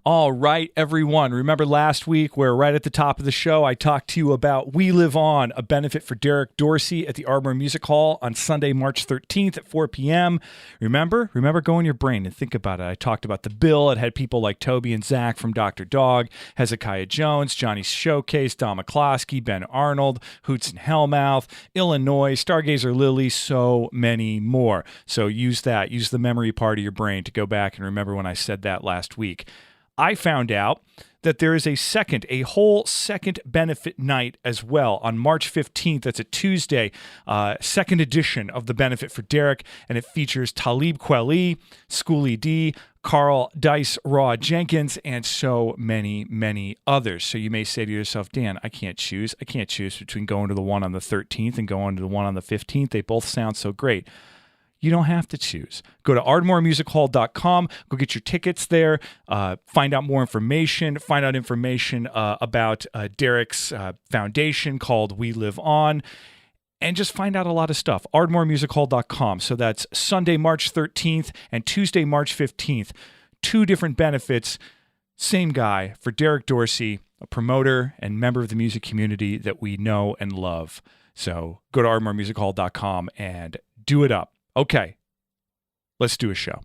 All right, everyone. Remember last week where right at the top of the show, I talked to you about We Live On, a benefit for Derek Dorsey at the Ardmore Music Hall on Sunday, March 13th at 4 p.m. Remember, go in your brain and think about it. I talked about the bill. It had people like Toby and Zach from Dr. Dog, Hezekiah Jones, Johnny Showcase, Don McCloskey, Ben Arnold, Hoots and Hellmouth, Illinois, Stargazer Lily, so many more. So use the memory part of your brain to go back and remember when I said that last week. I found out that there is a whole second benefit night as well on March 15th. That's a Tuesday, second edition of the benefit for Derek, and it features Talib Kweli, Schoolie D, Carl Dice Raw Jenkins, and so many, many others. So you may say to yourself, Dan, I can't choose between going to the one on the 13th and going to the one on the 15th. They both sound so great. You don't have to choose. Go to ardmoremusichall.com. Go get your tickets there. Find out more information. Find out information about Derek's foundation called We Live On. And just find out a lot of stuff. ardmoremusichall.com. So that's Sunday, March 13th and Tuesday, March 15th. Two different benefits. Same guy for Derek Dorsey, a promoter and member of the music community that we know and love. So go to ardmoremusichall.com and do it up. Okay, let's do a show.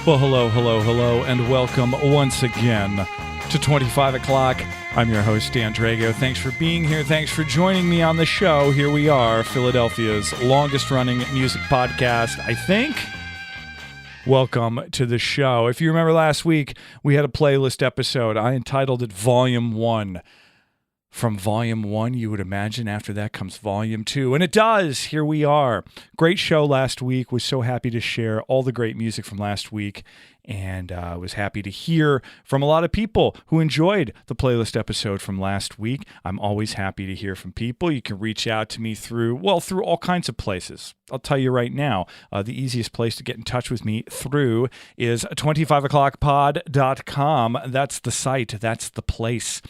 Well, hello, and welcome once again to 25 o'clock. I'm your host, Dan Drago. Thanks for being here. Thanks for joining me on the show. Here we are, Philadelphia's longest-running music podcast, I think. Welcome to the show. If you remember last week, we had a playlist episode. I entitled it Volume 1. From Volume 1, you would imagine after that comes Volume 2. And it does. Here we are. Great show last week. Was so happy to share all the great music from last week. And was happy to hear from a lot of people who enjoyed the playlist episode from last week. I'm always happy to hear from people. You can reach out to me through all kinds of places. I'll tell you right now, the easiest place to get in touch with me through is 25o'clockpod.com. That's the site. That's the place.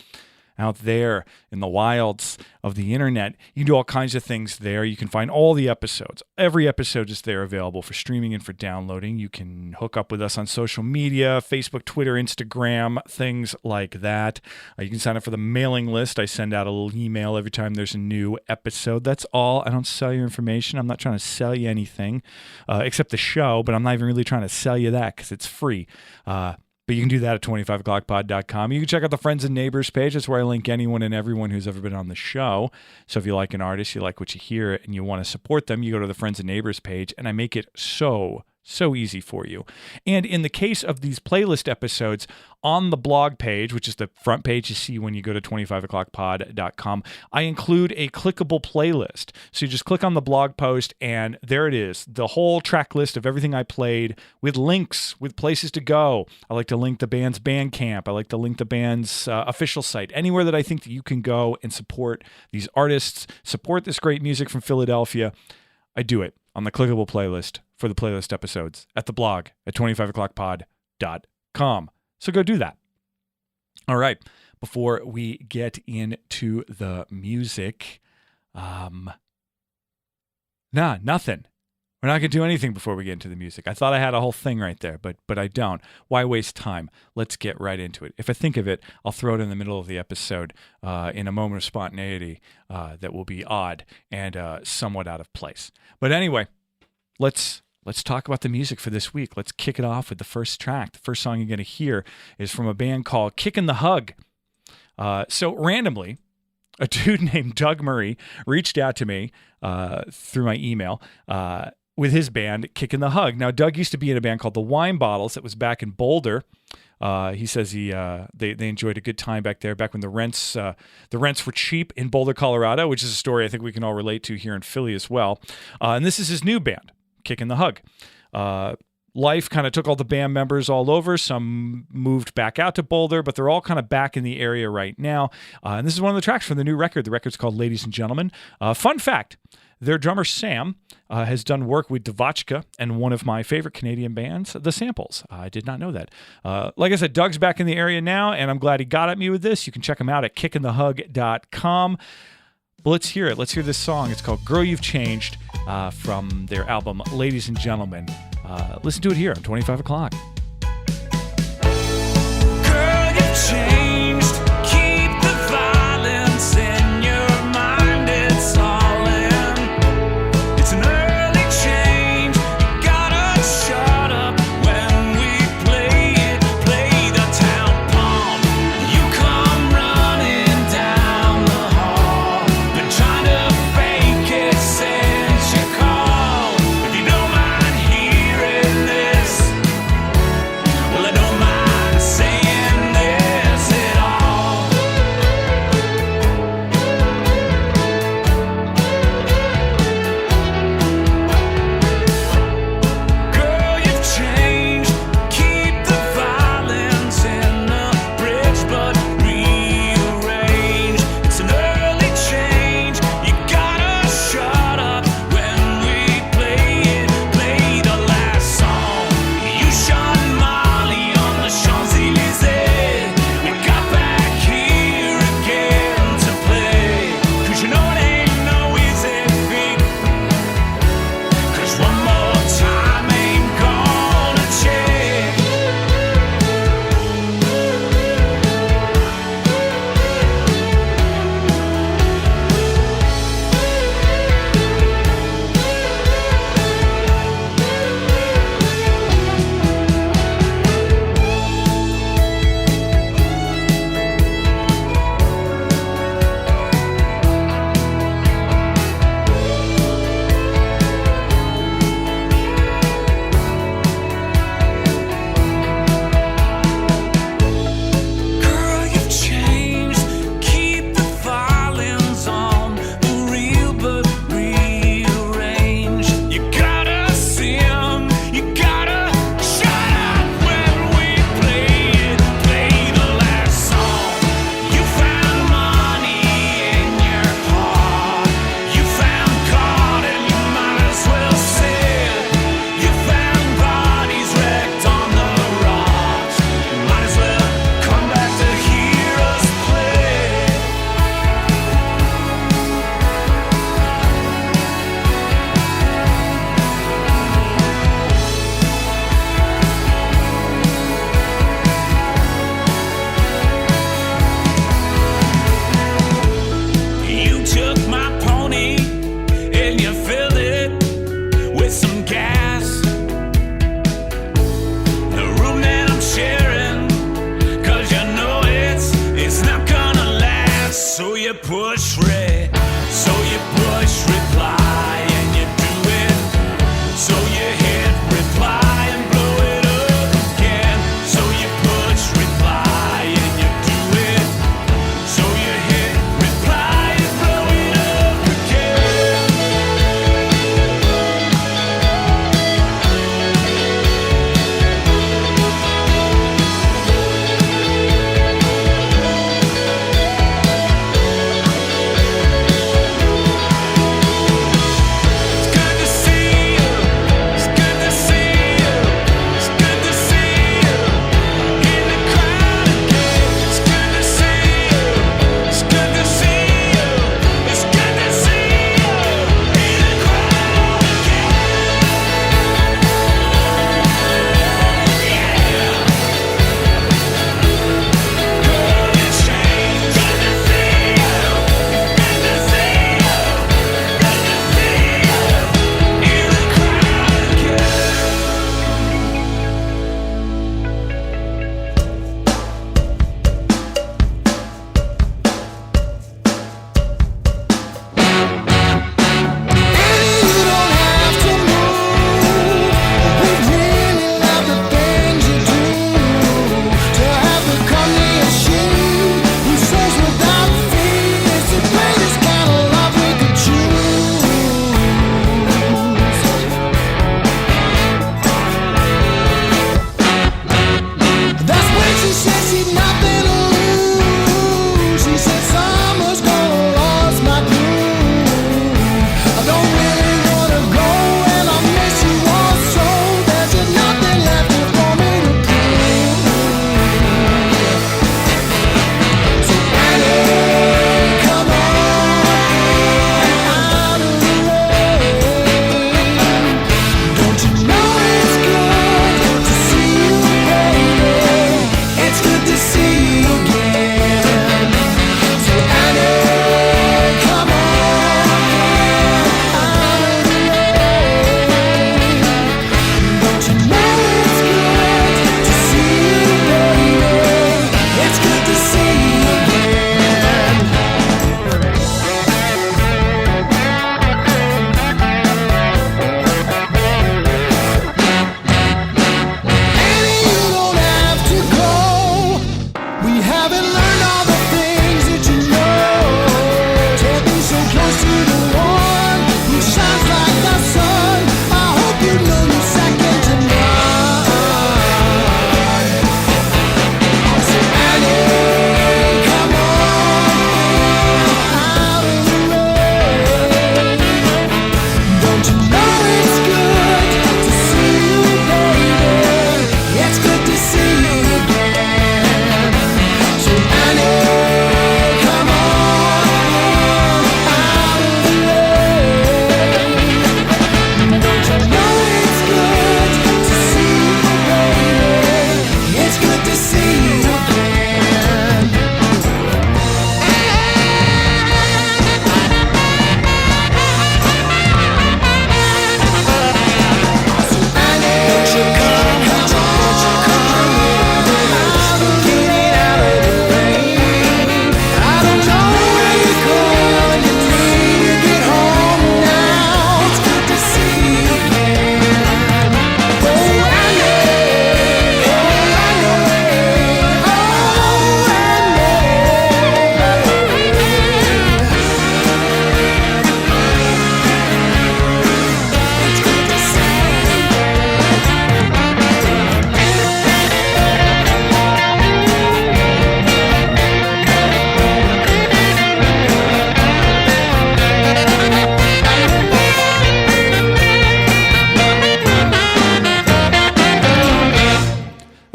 Out there in the wilds of the internet. You can do all kinds of things there. You can find all the episodes. Every episode is there available for streaming and for downloading. You can hook up with us on social media, Facebook, Twitter, Instagram, things like that. You can sign up for the mailing list. I send out a little email every time there's a new episode. That's all. I don't sell your information. I'm not trying to sell you anything except the show, but I'm not even really trying to sell you that because it's free. But you can do that at 25o'clockpod.com. You can check out the Friends and Neighbors page. That's where I link anyone and everyone who's ever been on the show. So if you like an artist, you like what you hear, and you want to support them, you go to the Friends and Neighbors page, and I make it so easy for you. And in the case of these playlist episodes, on the blog page, which is the front page you see when you go to 25o'clockpod.com, I include a clickable playlist. So you just click on the blog post, and there it is, the whole track list of everything I played with links, with places to go. I like to link the band's Bandcamp. I like to link the band's official site. Anywhere that I think that you can go and support these artists, support this great music from Philadelphia, I do it on the clickable playlist for the playlist episodes at the blog at 25o'clockpod.com. So go do that. All right. Before we get into the music, nothing. We're not going to do anything before we get into the music. I thought I had a whole thing right there, but I don't. Why waste time? Let's get right into it. If I think of it, I'll throw it in the middle of the episode in a moment of spontaneity that will be odd and somewhat out of place. But anyway, let's talk about the music for this week. Let's kick it off with the first track. The first song you're going to hear is from a band called Kickin' the Hug. So randomly, a dude named Doug Murray reached out to me through my email with his band, Kickin' the Hug. Now, Doug used to be in a band called The Wine Bottles that was back in Boulder. He says they enjoyed a good time back there, back when the rents were cheap in Boulder, Colorado, which is a story I think we can all relate to here in Philly as well. And this is his new band, Kicking the Hug. Life kind of took all the band members all over. Some moved back out to Boulder, but they're all kind of back in the area right now. And this is one of the tracks from the new record. The record's called Ladies and Gentlemen. Fun fact, their drummer Sam has done work with Devotchka and one of my favorite Canadian bands, The Samples. I did not know that. Like I said, Doug's back in the area now, and I'm glad he got at me with this. You can check him out at kickingthehug.com. But let's hear it. Let's hear this song. It's called Girl You've Changed from their album Ladies and Gentlemen. Listen to it here on 25 o'clock. Girl, you've changed. Keep the violence in your mind. It's all in. It's an early change. You gotta shut up when we play it. Play the town pump. You come running down the hall. Been trying to fake it since you called. If you don't mind hearing this,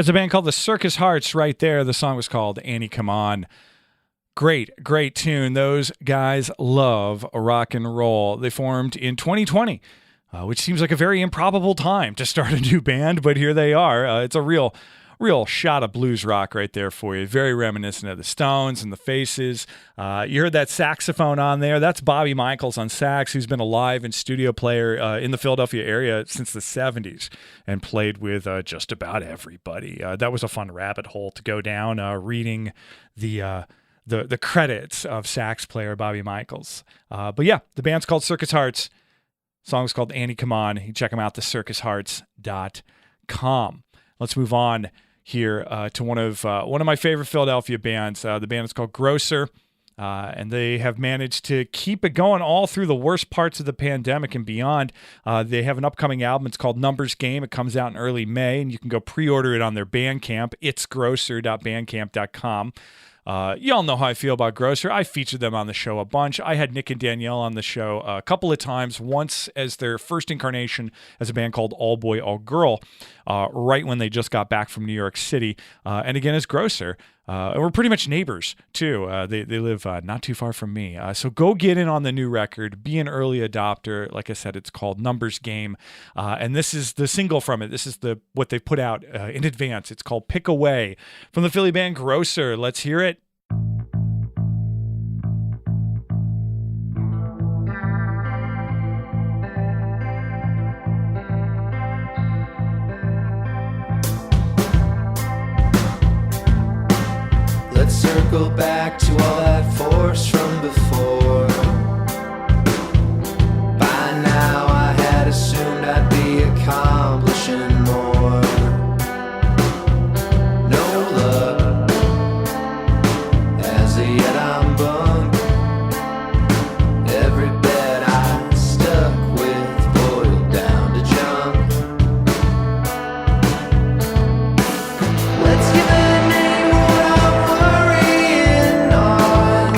That's a band called the Circus Hearts right there. The song was called Annie Come On. Great tune. Those guys love rock and roll. They formed in 2020, which seems like a very improbable time to start a new band, but here they are. It's a real shot of blues rock right there for you. Very reminiscent of the Stones and the Faces. You heard that saxophone on there. That's Bobby Michaels on sax, who's been a live and studio player in the Philadelphia area since the 70s and played with just about everybody. That was a fun rabbit hole to go down, reading the credits of sax player Bobby Michaels. But yeah, the band's called Circus Hearts. Song's called Annie Come On. You can check them out, thecircushearts.com. Let's move on here to one of my favorite Philadelphia bands. The band is called Grocer, and they have managed to keep it going all through the worst parts of the pandemic and beyond. They have an upcoming album. It's called Numbers Game. It comes out in early May, and you can go pre-order it on their Bandcamp. It's grocer.bandcamp.com. You all know how I feel about Grocer. I featured them on the show a bunch. I had Nick and Danielle on the show a couple of times, once as their first incarnation as a band called All Boy, All Girl, right when they just got back from New York City, and again as Grocer. We're pretty much neighbors, too. They live not too far from me. So go get in on the new record. Be an early adopter. Like I said, it's called Numbers Game. And this is the single from it. This is what they put out in advance. It's called Pick Away from the Philly band Grocer. Let's hear it. Let's circle back to all that force from before. By now I had assumed I'd be accomplishing more. No luck, as of yet I'm bummed. Every bet I stuck with boiled down to junk. Let's give a name what I'm worrying on.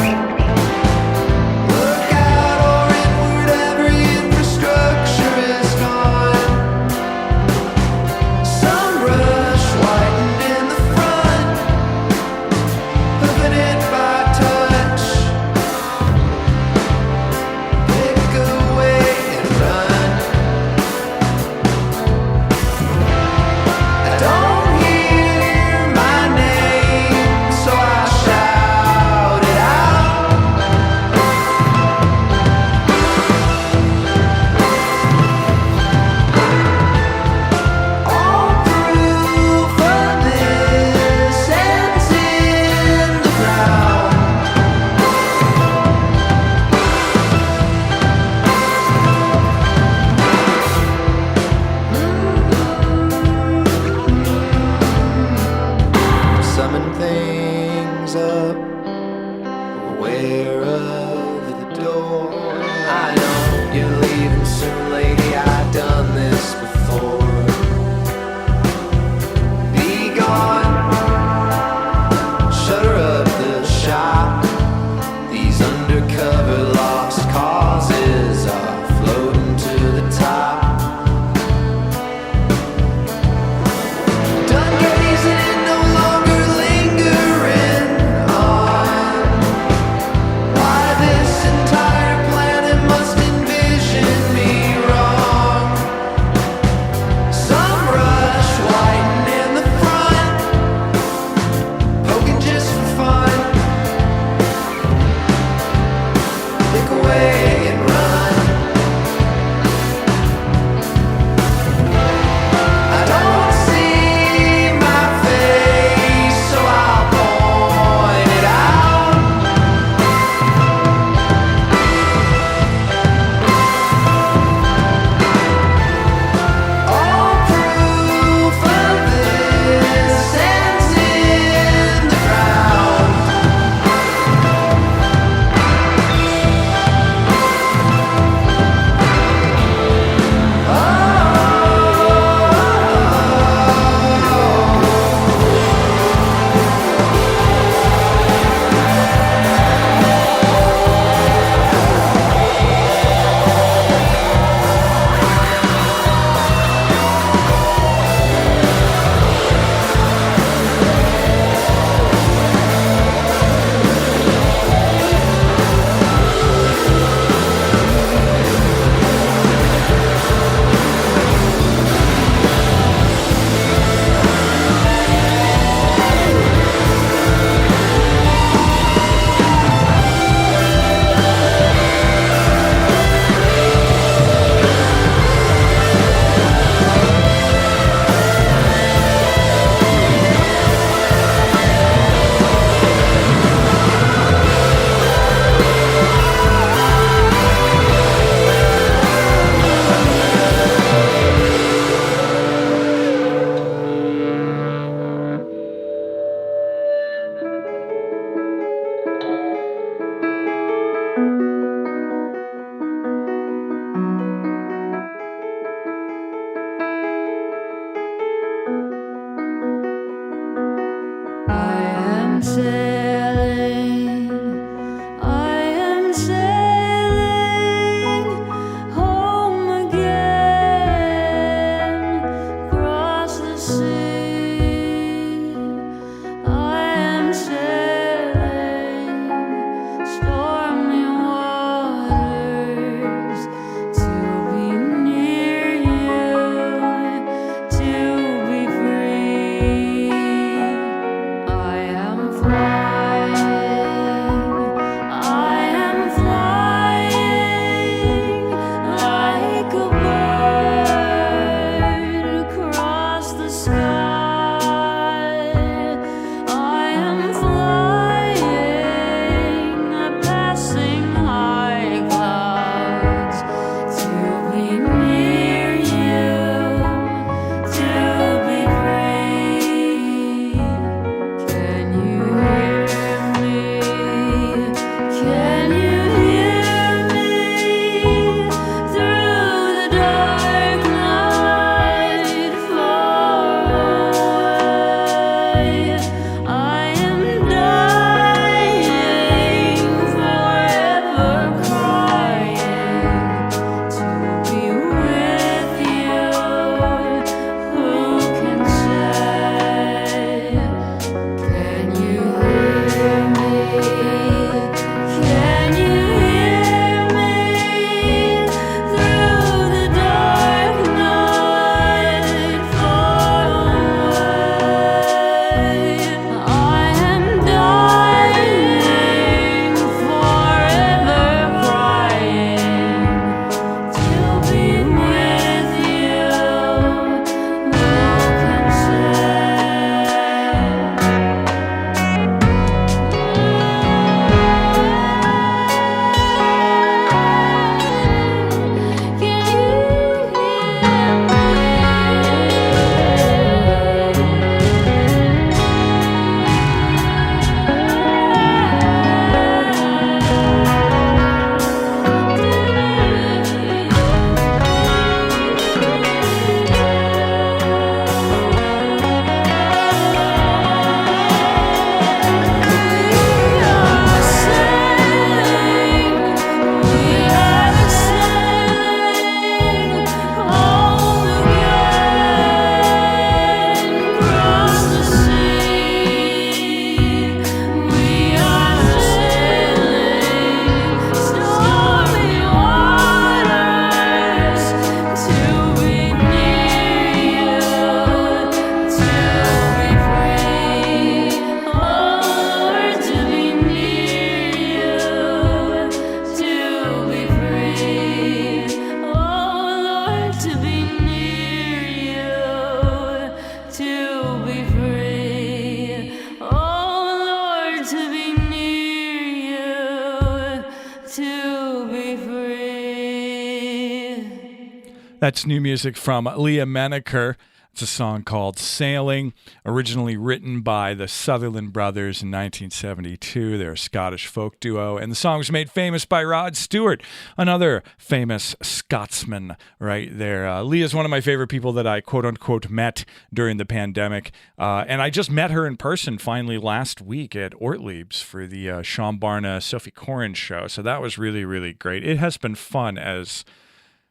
That's new music from Leah Menaker. It's a song called Sailing, originally written by the Sutherland Brothers in 1972. They're a Scottish folk duo, and the song was made famous by Rod Stewart, another famous Scotsman right there. Leah's one of my favorite people that I quote-unquote met during the pandemic, and I just met her in person finally last week at Ortlieb's for the Sean Barna, Sophie Corrin show, so that was really, really great. It has been fun as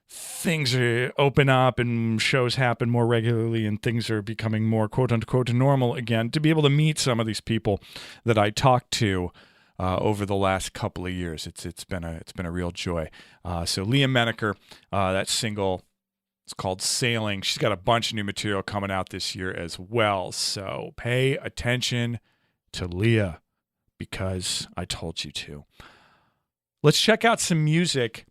things open up and shows happen more regularly and things are becoming more quote-unquote normal again, to be able to meet some of these people that I talked to over the last couple of years. It's been a real joy. So Leah Menaker, that single, it's called Sailing. She's got a bunch of new material coming out this year as well. So pay attention to Leah because I told you to. Let's check out some music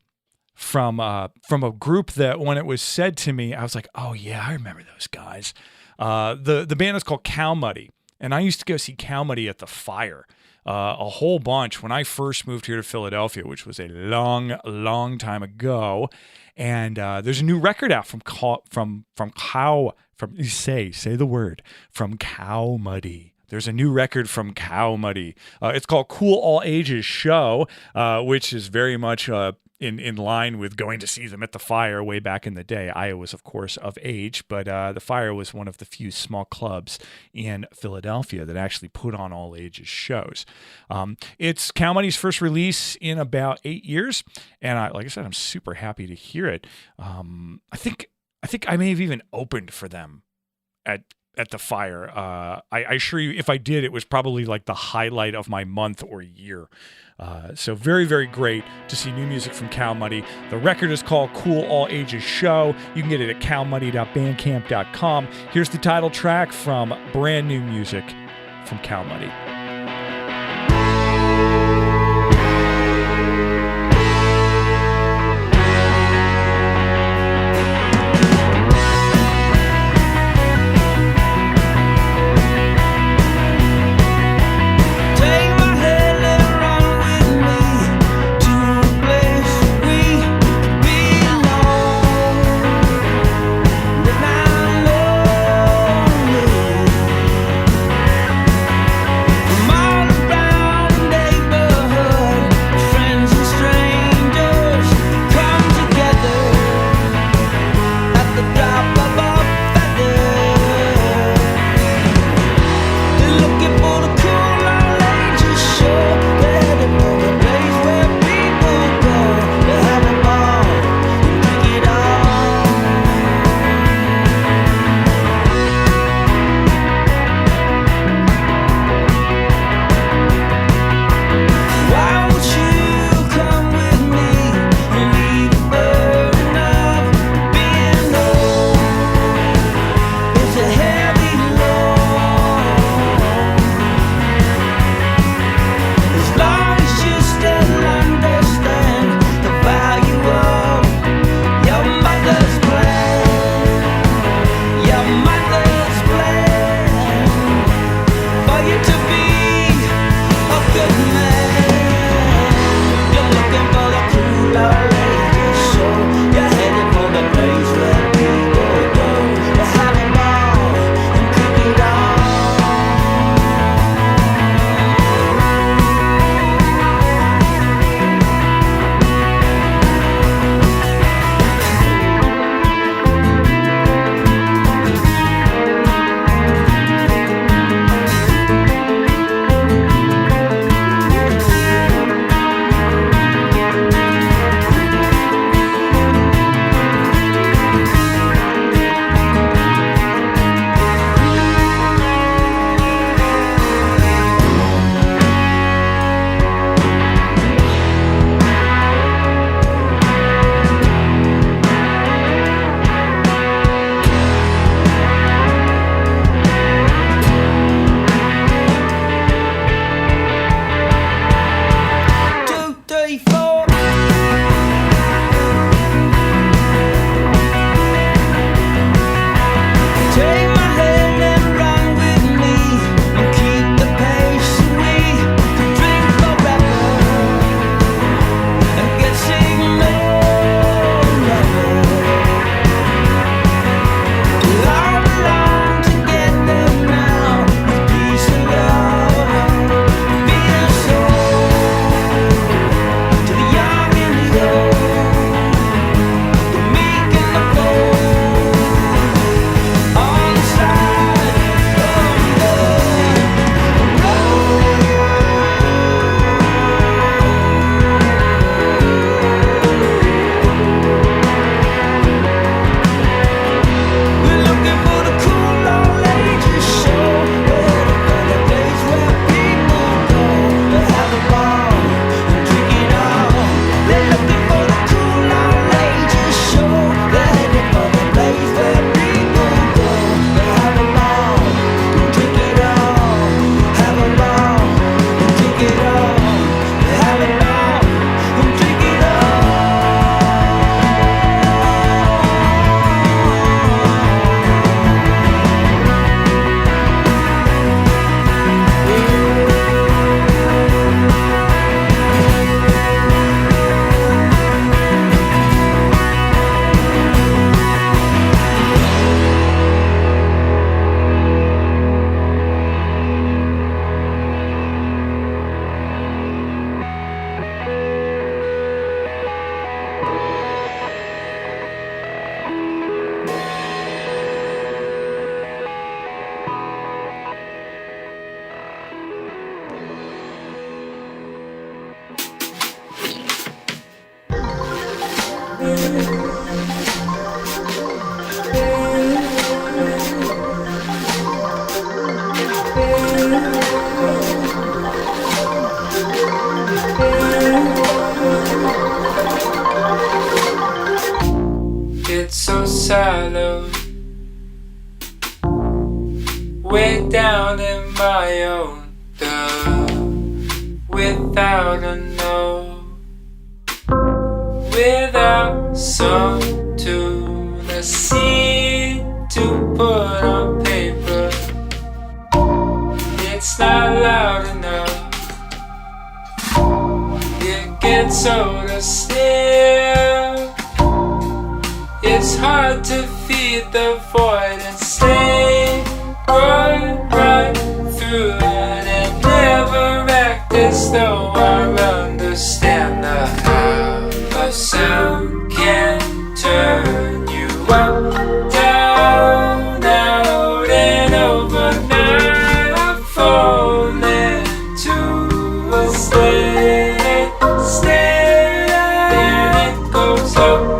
from a group that when it was said to me, I was like, oh yeah, I remember those guys. The band is called Cow Muddy, and I used to go see Cow Muddy at the Fire a whole bunch when I first moved here to Philadelphia, which was a long time ago. And there's a new record out from Cow Muddy. There's a new record from Cow Muddy. It's called Cool All Ages Show, which is very much in line with going to see them at the Fire way back in the day. I was, of course, of age, but the Fire was one of the few small clubs in Philadelphia that actually put on all ages shows. It's Cow Muddy's first release in about 8 years, and like I said, I'm super happy to hear it. I think I may have even opened for them at the Fire. I assure you, if I did, it was probably like the highlight of my month or year. So very, very great to see new music from Cow Muddy. The record is called Cool All Ages Show. You can get it at cowmuddy.bandcamp.com. Here's the title track from brand new music from Cow Muddy. Belong. shallow, way down in my own dove, without a no, without some tune, a seed to put on paper. It's not loud enough. It gets older still. It's hard to feed the void and stay right through it and never act as though I understand the how a sound can turn you up, down, out and over. Now I'm falling to a state, and it goes up.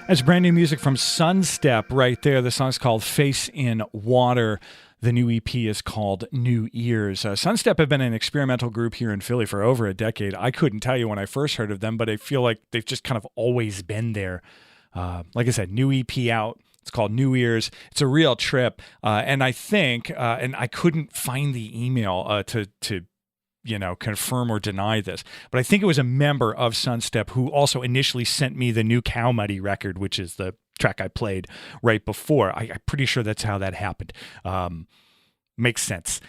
That's brand new music from Sunstep right there. The song's called Face in Water. The new EP is called New Ears. Sunstep have been an experimental group here in Philly for over a decade. I couldn't tell you when I first heard of them, but I feel like they've just kind of always been there. Like I said, new EP out. It's called New Ears. It's a real trip. And I think, and I couldn't find the email to confirm or deny this, but I think it was a member of Sunstep who also initially sent me the new Cow Muddy record, which is the track I played right before. I'm pretty sure that's how that happened. Makes sense.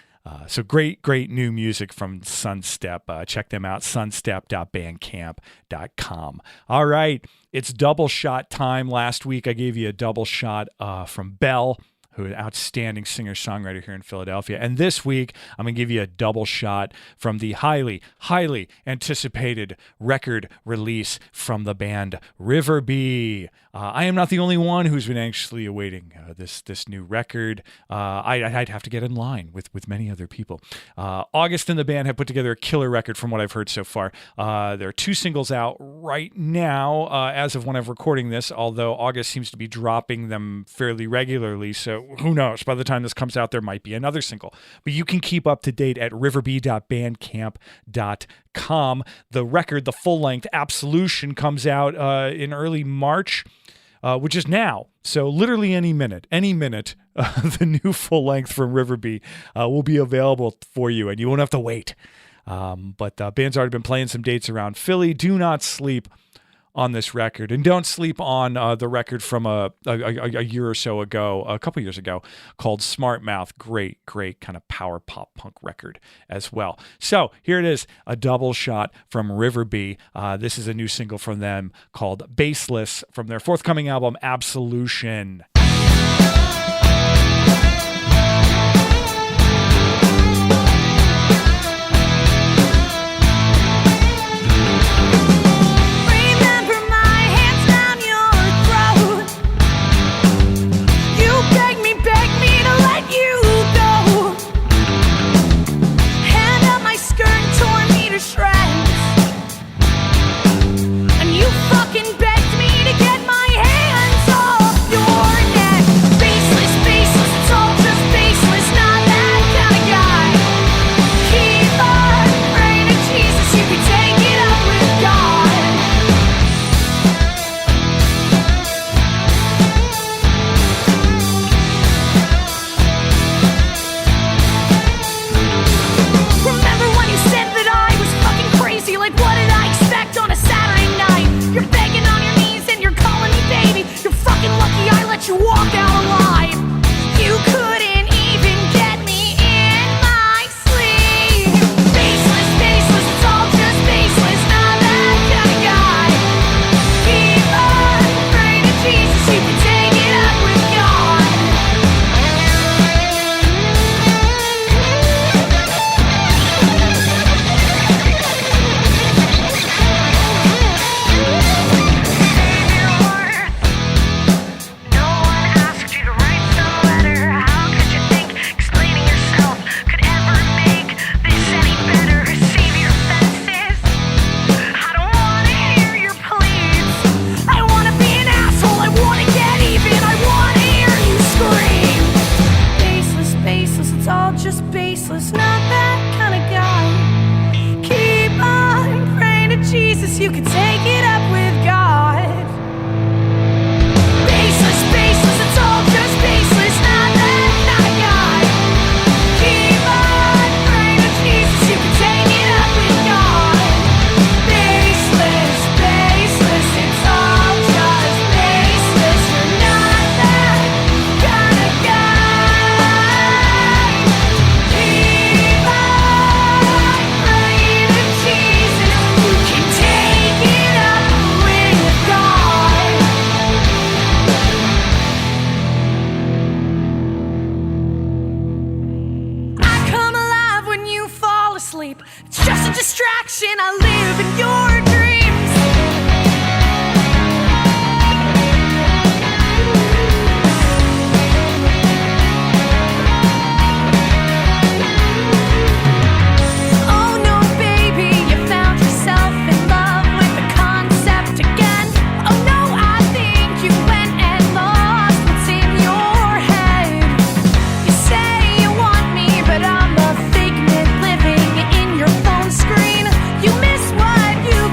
So great new music from Sunstep. Check them out, sunstep.bandcamp.com. All right, it's double shot time. Last week I gave you a double shot from Bell, who is an outstanding singer-songwriter here in Philadelphia. And this week, I'm going to give you a double shot from the highly, highly anticipated record release from the band River B. I am not the only one who's been anxiously awaiting this new record. I'd have to get in line with many other people. August and the band have put together a killer record from what I've heard so far. There are 2 singles out right now as of when I'm recording this, although August seems to be dropping them fairly regularly, so who knows? By the time this comes out, there might be another single. But you can keep up to date at riverb.bandcamp.com. The record, the full-length Absolution, comes out in early March, which is now. So literally any minute, the new full-length from River B will be available for you, and you won't have to wait. But band's already been playing some dates around Philly. Do not sleep on this record, and don't sleep on the record from a year or so ago, a couple years ago, called Smart Mouth. Great kind of power pop punk record as well. So here it is, a double shot from River B. This is a new single from them called Baseless from their forthcoming album Absolution. You miss what you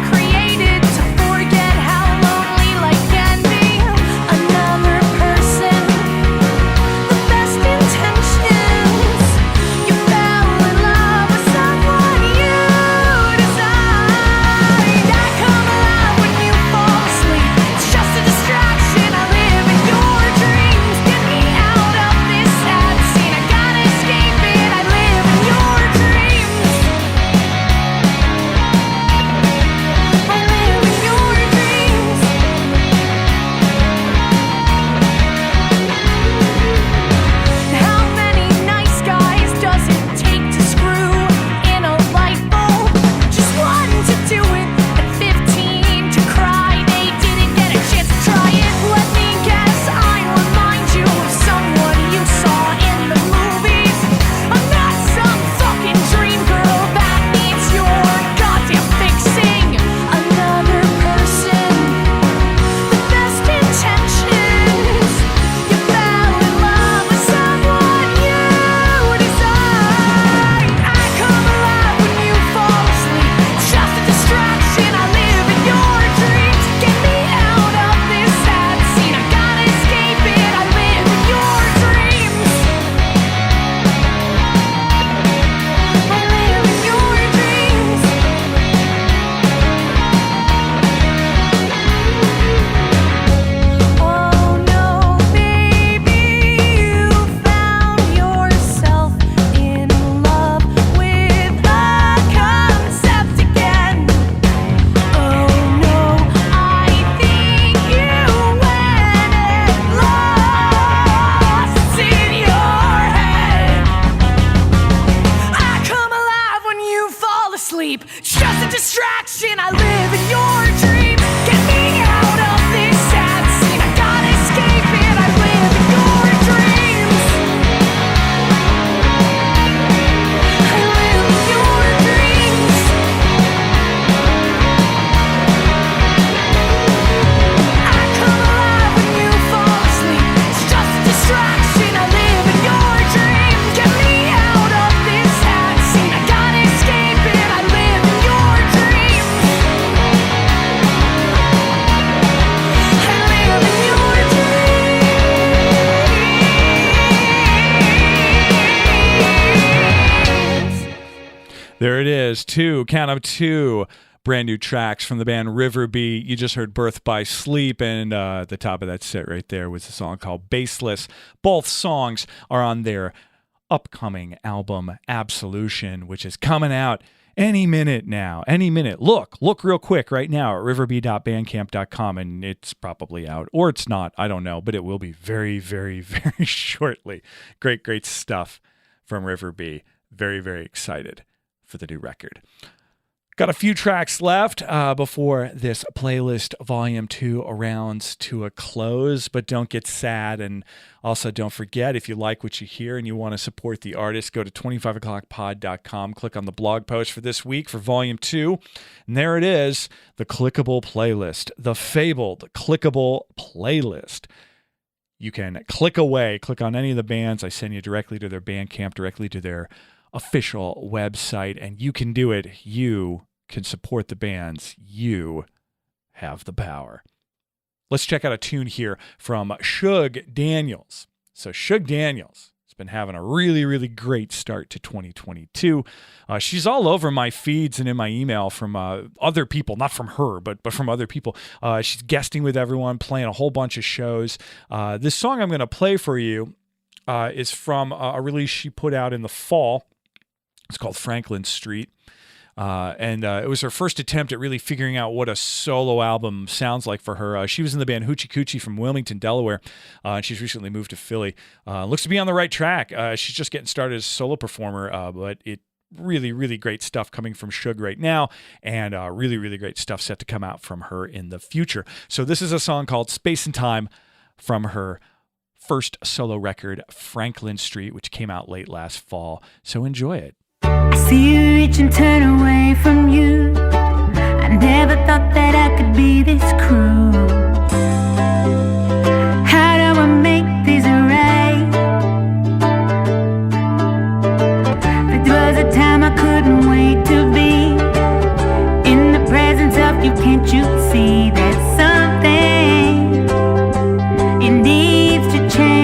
sleep. It's just a distraction. I live in your dreams. Get me out of this sad scene. I gotta escape it. I live in your dreams. I live in your dreams. I come alive when you fall asleep. It's just a distraction. I live in your dreams. Get me out of this sad scene. I gotta escape it. I live in your dreams. I live in your dreams. There it is. Count of two brand new tracks from the band Riverbeat. You just heard Birth by Sleep, and at the top of that set right there was a song called Baseless. Both songs are on their upcoming album Absolution, which is coming out any minute now. Any minute. Look real quick right now at riverbeat.bandcamp.com, and it's probably out, or it's not. I don't know, but it will be very, very, very shortly. Great stuff from Riverbeat. Very, very excited for the new record. Got a few tracks left before this playlist volume 2 rounds to a close, but don't get sad. And also don't forget, if you like what you hear and you want to support the artist, go to 25o'clockpod.com, click on the blog post for this week for volume 2. And there it is, the clickable playlist, the fabled clickable playlist. You can click on any of the bands. I send you directly to their Bandcamp, directly to their official website, and you can do it. You can support the bands. You have the power. Let's check out a tune here from Shug Daniels. So Shug Daniels has been having a really, really great start to 2022. She's all over my feeds and in my email from other people, not from her, but from other people. She's guesting with everyone, playing a whole bunch of shows. This song I'm going to play for you is from a release she put out in the fall. It's called Franklin Street. And it was her first attempt at really figuring out what a solo album sounds like for her. She was in the band Hoochie Coochie from Wilmington, Delaware, and she's recently moved to Philly. Looks to be on the right track. She's just getting started as a solo performer, but it really, really great stuff coming from Shug right now, and really, really great stuff set to come out from her in the future. So this is a song called Space and Time from her first solo record, Franklin Street, which came out late last fall. So enjoy it. See you reach and turn away from you. I never thought that I could be this cruel. How do I make this right? There was a time I couldn't wait to be in the presence of you. Can't you see that something, it needs to change?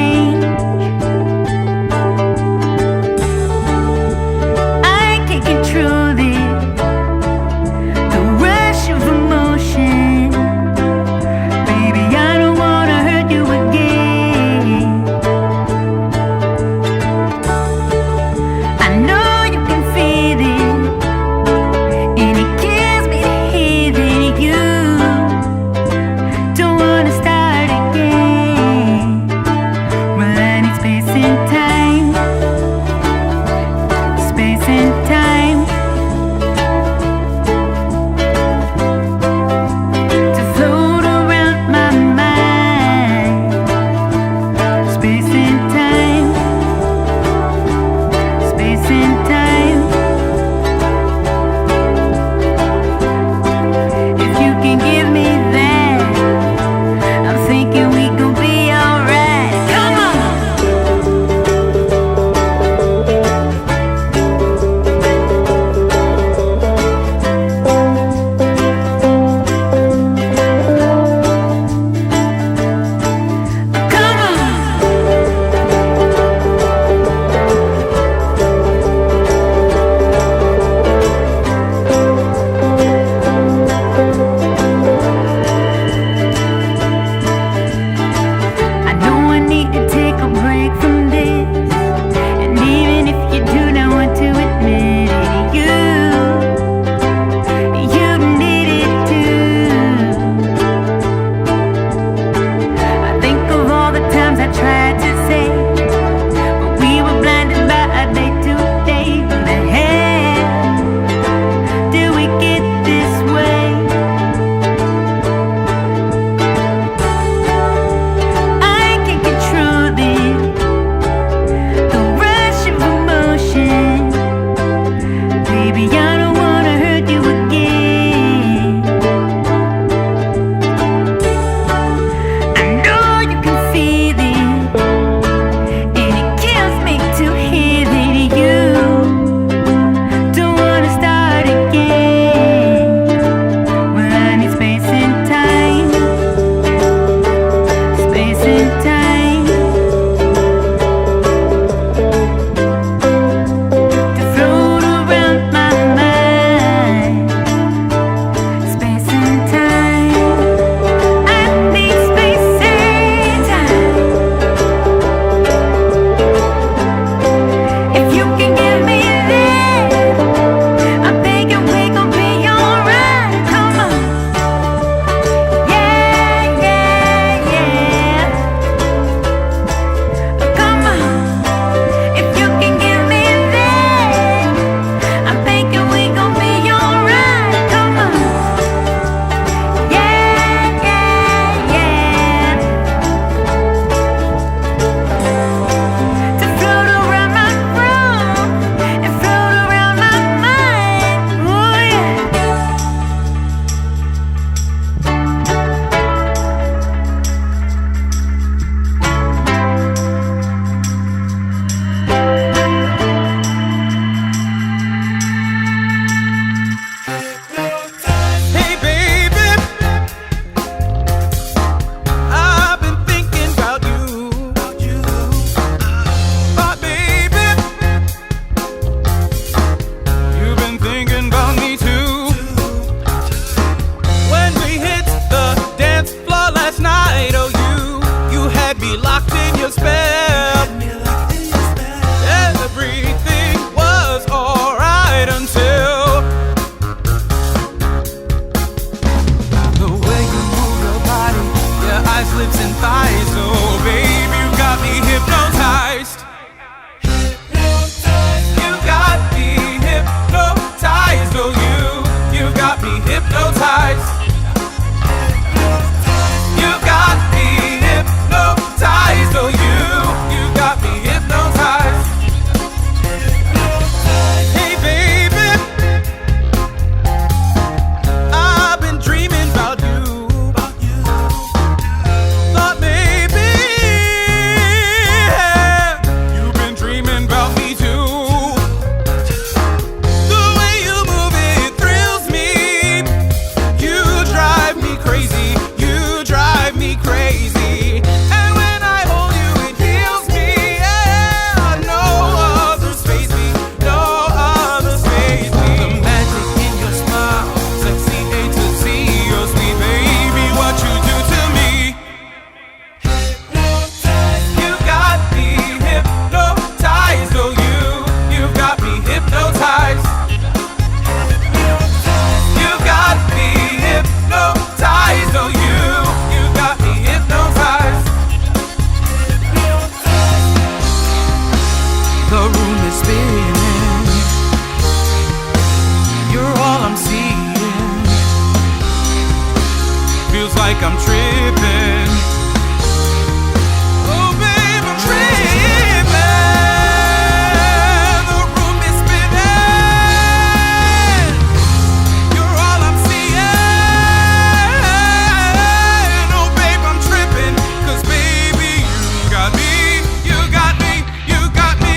Control this, the rush of emotion. me hypnotized. You got me hypnotized. Oh, you got me hypnotized. Hey, baby, I've been dreaming about you. Thought maybe you've been dreaming about me too. The way you move it thrills me. You drive me crazy. You drive me crazy. And when I hold you, it heals me. Yeah, no others faze me. No others faze me. The magic in your smile, sexy A to Z. Oh, sweet baby, what you do to me. You got me hypnotized. Oh, you've got me hypnotized. You got me hypnotized. Oh, you got me hypnotized. The room is spinning. You're all I'm seeing. Feels like I'm tripping. Oh, babe, I'm tripping. The room is spinning. You're all I'm seeing. Oh, babe, I'm tripping. 'Cause baby, you got me. You got me. You got me.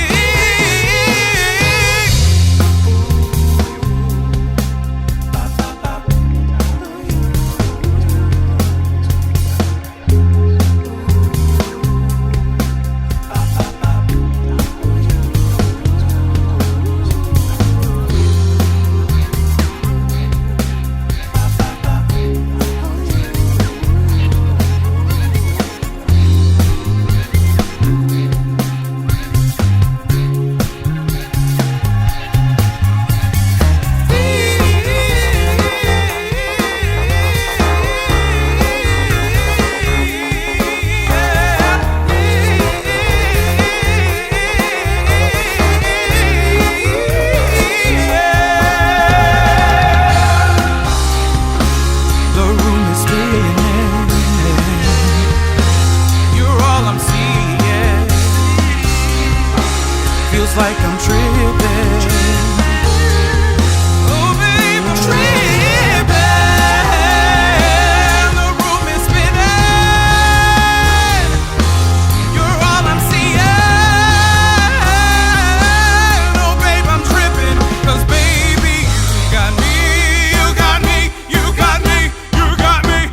The room is spinning. You're all I'm seeing. Feels like I'm tripping. Oh, babe, I'm tripping. The room is spinning. You're all I'm seeing. Oh, babe, I'm tripping. 'Cause baby, you got me. You got me. You got me. You got me.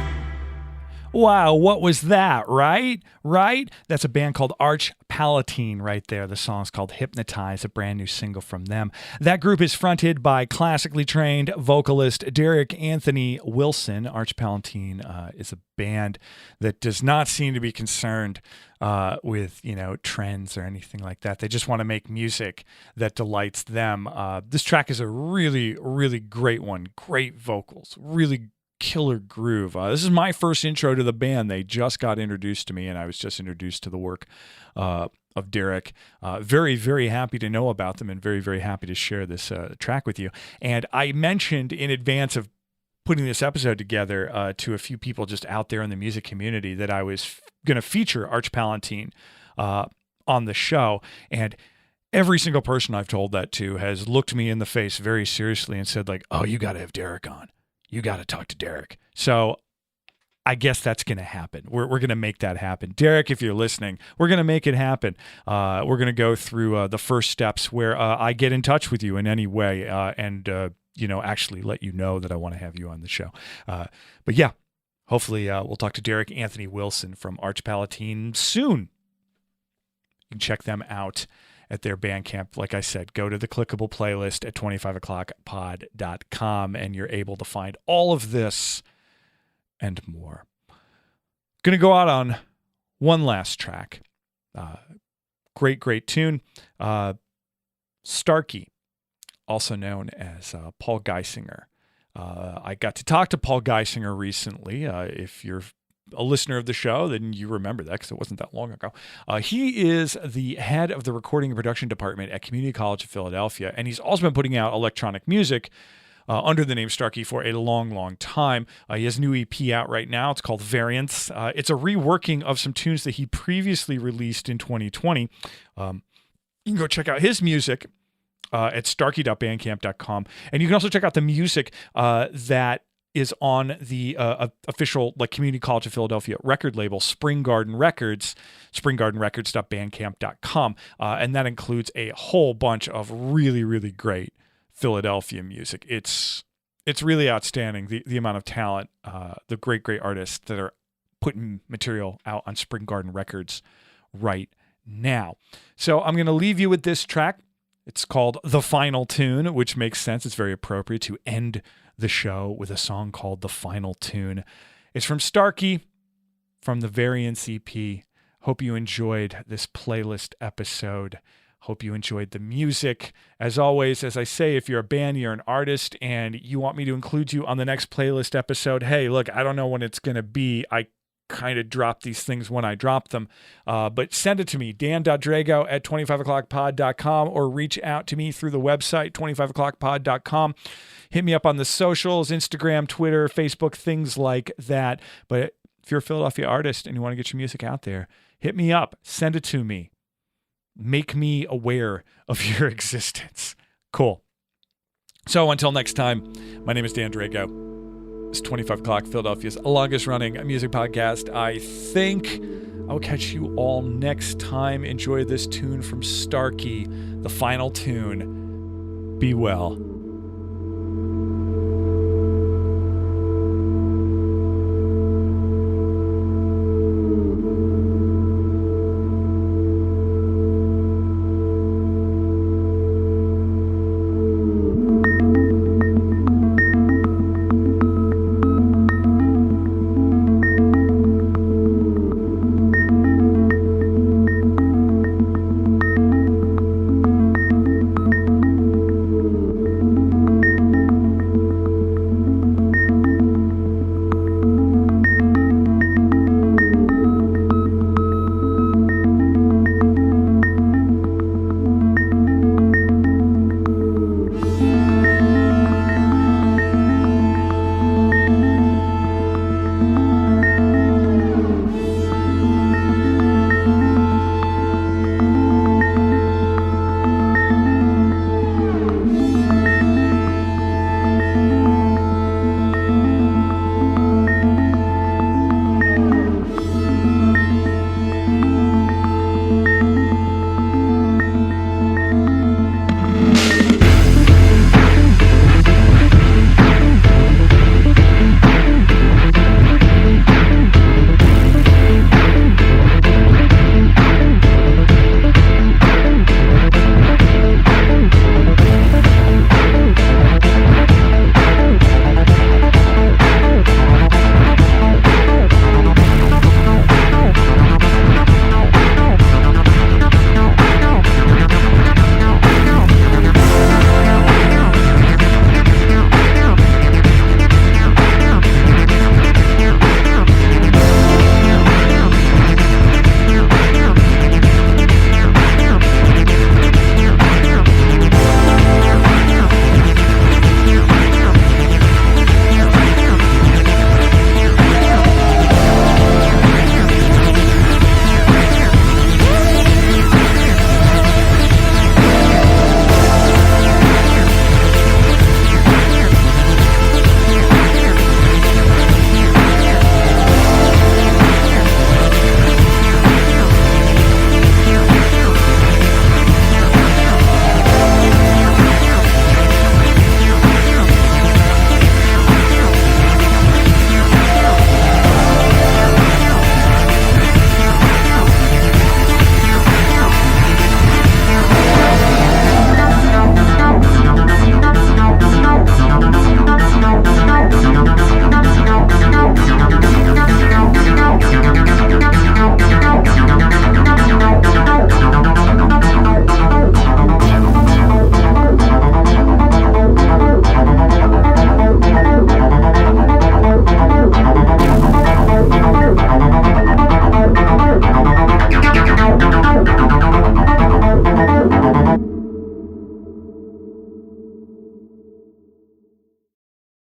Wow, what was that, right? Right? That's a band called Arch Palatine right there. The song's called Hypnotize, a brand new single from them. That group is fronted by classically trained vocalist Derek Anthony Wilson. Arch Palatine is a band that does not seem to be concerned with, trends or anything like that. They just want to make music that delights them. This track is a really, really great one. Great vocals, really killer groove. This is my first intro to the band. They just got introduced to me, and I was just introduced to the work of Derek. Very, very happy to know about them, and very, very happy to share this track with you. And I mentioned in advance of putting this episode together to a few people just out there in the music community that I was going to feature Arch Palatine on the show. And every single person I've told that to has looked me in the face very seriously and said, like, oh, you got to have Derek on. You got to talk to Derek. So I guess that's going to happen. We're going to make that happen. Derek, if you're listening, we're going to make it happen. We're going to go through the first steps where I get in touch with you in any way and actually let you know that I want to have you on the show. But yeah, hopefully we'll talk to Derek Anthony Wilson from Arch Palatine soon. You can check them out at their Bandcamp. Like I said, go to the clickable playlist at 25o'clockpod.com and you're able to find all of this and more. Going to go out on one last track. Great tune. Starkey, also known as Paul Geisinger. I got to talk to Paul Geisinger recently. If you're a listener of the show, then you remember that because it wasn't that long ago. He is the head of the recording and production department at Community College of Philadelphia, and he's also been putting out electronic music under the name Starkey for a long, long time. He has a new EP out right now. It's called Variants. It's a reworking of some tunes that he previously released in 2020. You can go check out his music at starkey.bandcamp.com. And you can also check out the music that is on the official Community College of Philadelphia record label, Spring Garden Records, springgardenrecords.bandcamp.com. And that includes a whole bunch of really, really great Philadelphia music. It's really outstanding, the amount of talent, the great artists that are putting material out on Spring Garden Records right now. So I'm going to leave you with this track. It's called The Final Tune, which makes sense. It's very appropriate to end the show with a song called The Final Tune. It's from Starkey, from the Variants EP. Hope you enjoyed this playlist episode. Hope you enjoyed the music. As always, as I say, if you're a band, you're an artist, and you want me to include you on the next playlist episode, hey, look, I don't know when it's going to be. I kind of drop these things when I drop them. But send it to me, dan.drago@25o'clockpod.com, or reach out to me through the website, 25o'clockpod.com. Hit me up on the socials, Instagram, Twitter, Facebook, things like that. But if you're a Philadelphia artist and you want to get your music out there, hit me up, send it to me. Make me aware of your existence. Cool. So until next time, my name is Dan Drago. It's 25 O'Clock, Philadelphia's longest running music podcast, I think. I'll catch you all next time. Enjoy this tune from Starkey, The Final Tune. Be well.